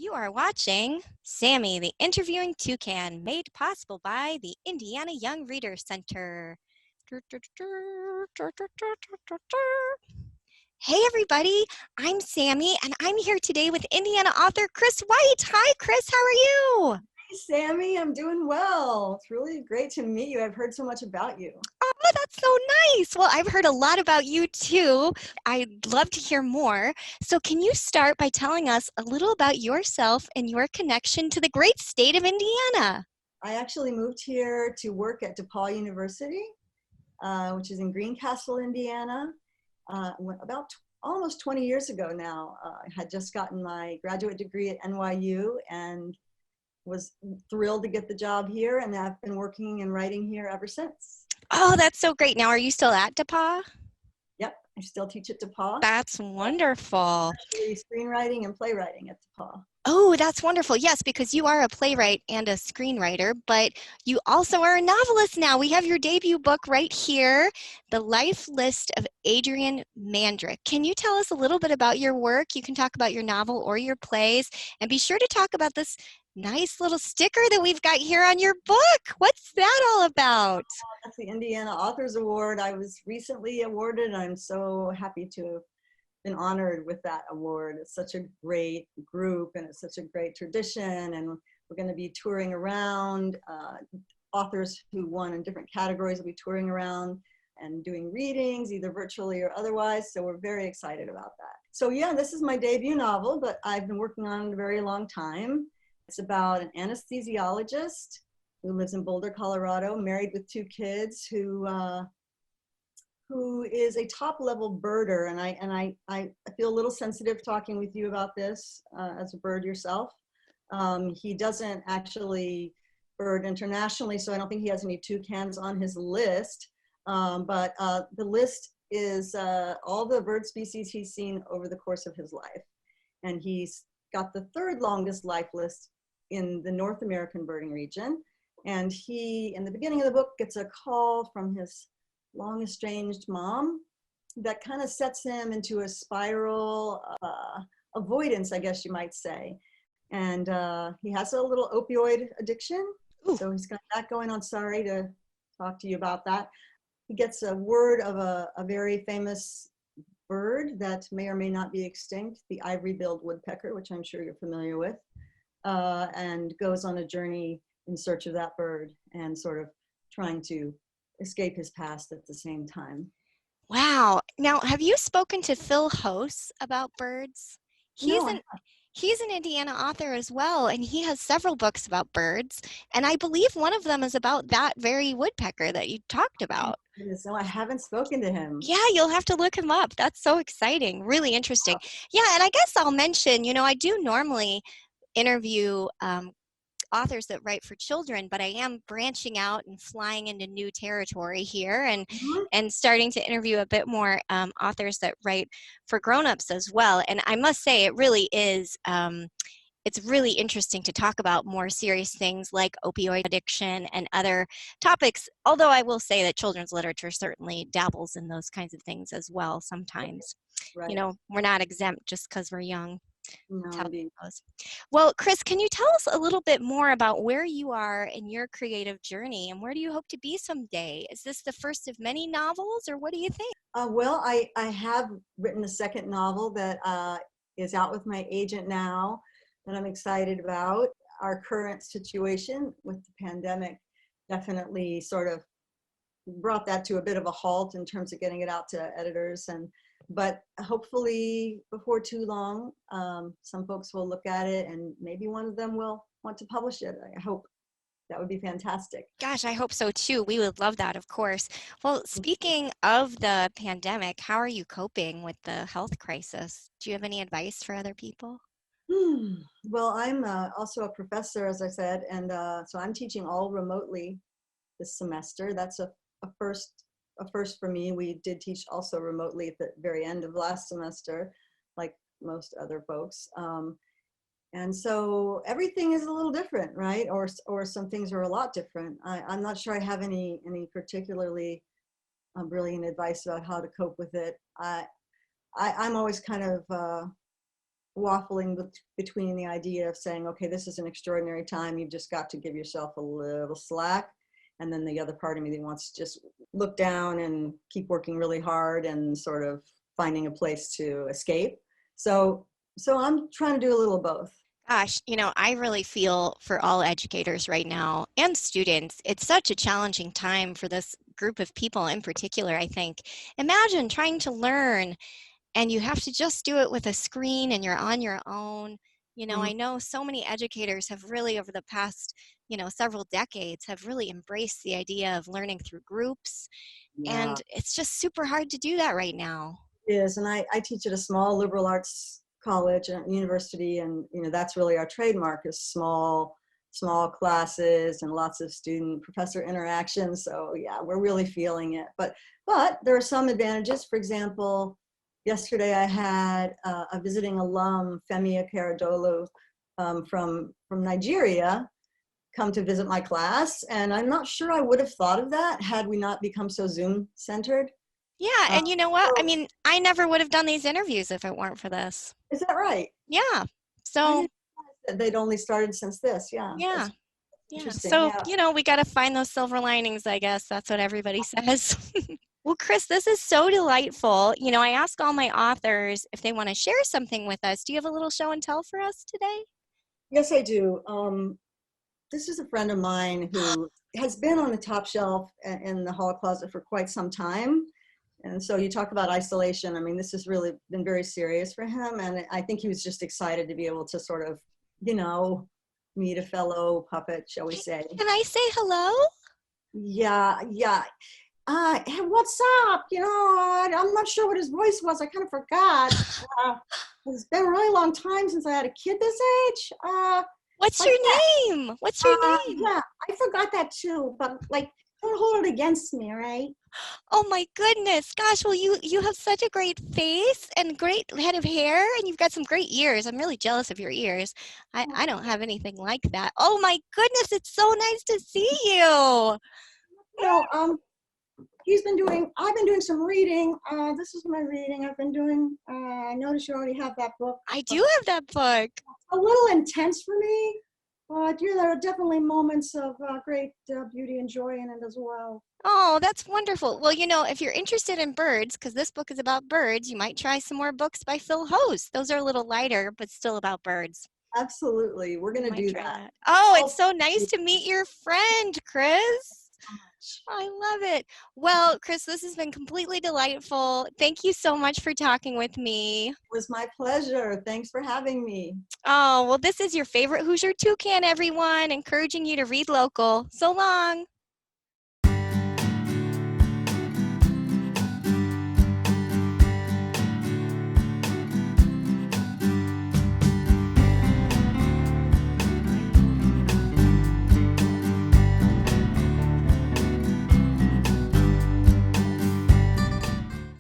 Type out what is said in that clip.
You are watching Sammy, the Interviewing Toucan, made possible by the Indiana Young Readers Center. Hey, everybody, I'm Sammy, and I'm here today with Indiana author Chris White. Hi, Chris, how are you? Hey, Sammy, I'm doing well. It's really great to meet you. I've heard so much about you. Oh, that's so nice. Well, I've heard a lot about you too. I'd love to hear more. So, can you start by telling us a little about yourself and your connection to the great state of Indiana? I actually moved here to work at DePaul University, which is in Greencastle, Indiana, about almost 20 years ago now. I had just gotten my graduate degree at NYU and was thrilled to get the job here, and I've been working and writing here ever since. Oh, that's so great. Now, are you still at DePauw? Yep, I still teach at DePaul, That's wonderful. especially screenwriting and playwriting at DePaul. Oh, that's wonderful. Yes, because you are a playwright and a screenwriter, but you also are a novelist now. We have your debut book right here, The Life List of Adrian Mandrick. Can you tell us a little bit about your work? You can talk about your novel or your plays, and be sure to talk about this nice little sticker that we've got here on your book. What's that all about? That's the Indiana Authors Award. I was recently awarded, and I'm so happy to have been honored with that award. It's such a great group, and it's such a great tradition, and we're going to be touring around. Authors who won in different categories will be touring around and doing readings, either virtually or otherwise, so we're very excited about that. So yeah, this is my debut novel, but I've been working on it a very long time. It's about an anesthesiologist who lives in Boulder, Colorado, married with 2 kids, who is a top-level birder, and I feel a little sensitive talking with you about this as a bird yourself. He doesn't actually bird internationally, so I don't think he has any toucans on his list, but the list is all the bird species he's seen over the course of his life, and he's got the 3rd longest life list in the North American birding region. And he, in the beginning of the book, gets a call from his long estranged mom that kind of sets him into a spiral avoidance, I guess you might say. And he has a little opioid addiction. Ooh. So he's got that going on. Sorry to talk to you about that. He gets a word of a very famous bird that may or may not be extinct, the ivory-billed woodpecker, which I'm sure you're familiar with, and goes on a journey in search of that bird and sort of trying to escape his past at the same time. Wow. Now, have you spoken to Phil Hose about birds? He's No, an he's an Indiana author as well, and he has several books about birds, and I believe one of them is about that very woodpecker that you talked about. no, I haven't spoken to him. Yeah, you'll have to look him up. That's so exciting, really interesting. Yeah, and I guess I'll mention, I do normally interview authors that write for children, but I am branching out and flying into new territory here Mhm. and starting to interview a bit more authors that write for grown-ups as well. And I must say, it really is it's really interesting to talk about more serious things like opioid addiction and other topics, although I will say that children's literature certainly dabbles in those kinds of things as well sometimes. Right. We're not exempt just because we're young. That's No, how it indeed. goes. Well, Chris, can you tell us a little bit more about where you are in your creative journey and where do you hope to be someday? Is this the first of many novels, or what do you think? Well, I have written a second novel that is out with my agent now that I'm excited about. Our current situation with the pandemic definitely sort of brought that to a bit of a halt in terms of getting it out to editors, but hopefully before too long some folks will look at it and maybe one of them will want to publish it. I hope. That would be fantastic. Gosh, I hope so too. We would love that, of course. Well, speaking of the pandemic, how are you coping with the health crisis? Do you have any advice for other people? Well, I'm also a professor, as I said, and so I'm teaching all remotely this semester. That's a first for me. We did teach also remotely at the very end of last semester, like most other folks. And so everything is a little different, right? Or some things are a lot different. I'm not sure I have any particularly brilliant advice about how to cope with it. I'm always kind of waffling between the idea of saying, okay, this is an extraordinary time. You've just got to give yourself a little slack. And then the other part of me that wants to just look down and keep working really hard and sort of finding a place to escape. So I'm trying to do a little both. Gosh, I really feel for all educators right now and students. It's such a challenging time for this group of people in particular, I think. Imagine trying to learn and you have to just do it with a screen and you're on your own. I know so many educators have really over the past, several decades have really embraced the idea of learning through groups. Yeah, And it's just super hard to do that right now. it is. And I teach at a small liberal arts college and university. And, that's really our trademark is small classes and lots of student professor interaction. So yeah, we're really feeling it. But there are some advantages. For example, yesterday I had a visiting alum, Femi Akeredolu, from Nigeria, come to visit my class. And I'm not sure I would have thought of that had we not become so Zoom centered. Yeah, and you know what? I So, mean, I never would have done these interviews if it weren't for this. is that right? Yeah. I So, didn't realize that they'd only started since this. Yeah, yeah. that's Yeah. interesting. So, Yeah. we got to find those silver linings, I guess. That's what everybody says. Well, Chris, this is so delightful. I ask all my authors if they want to share something with us. Do you have a little show and tell for us today? Yes, I do. This is a friend of mine who has been on the top shelf in the hall closet for quite some time. And so you talk about isolation. I mean, this has really been very serious for him. And I think he was just excited to be able to sort of, meet a fellow puppet, shall we say. Can I say hello? Yeah, yeah. Hey, what's up? I'm not sure what his voice was. I kind of forgot. It's been a really long time since I had a kid this age. What's Like your that. name? What's your name? Yeah, I forgot that too, but don't hold it against me, right? Oh my goodness. Gosh, well you have such a great face and great head of hair and you've got some great ears. I'm really jealous of your ears. I don't have anything like that. Oh my goodness, it's so nice to see you. No, I've been doing some reading. This is my reading I've been doing. I noticed you already have that book. I do have that book. A little intense for me, but there are definitely moments of great beauty and joy in it as well. Oh, that's wonderful. Well, if you're interested in birds, because this book is about birds, you might try some more books by Phil Host. Those are a little lighter, but still about birds. Absolutely. We're going to do that. Oh, it's so nice to meet your friend, Chris. I love it. Well, Chris, this has been completely delightful. Thank you so much for talking with me. It was my pleasure. Thanks for having me. Oh, well, this is your favorite Hoosier Toucan, everyone, encouraging you to read local. So long.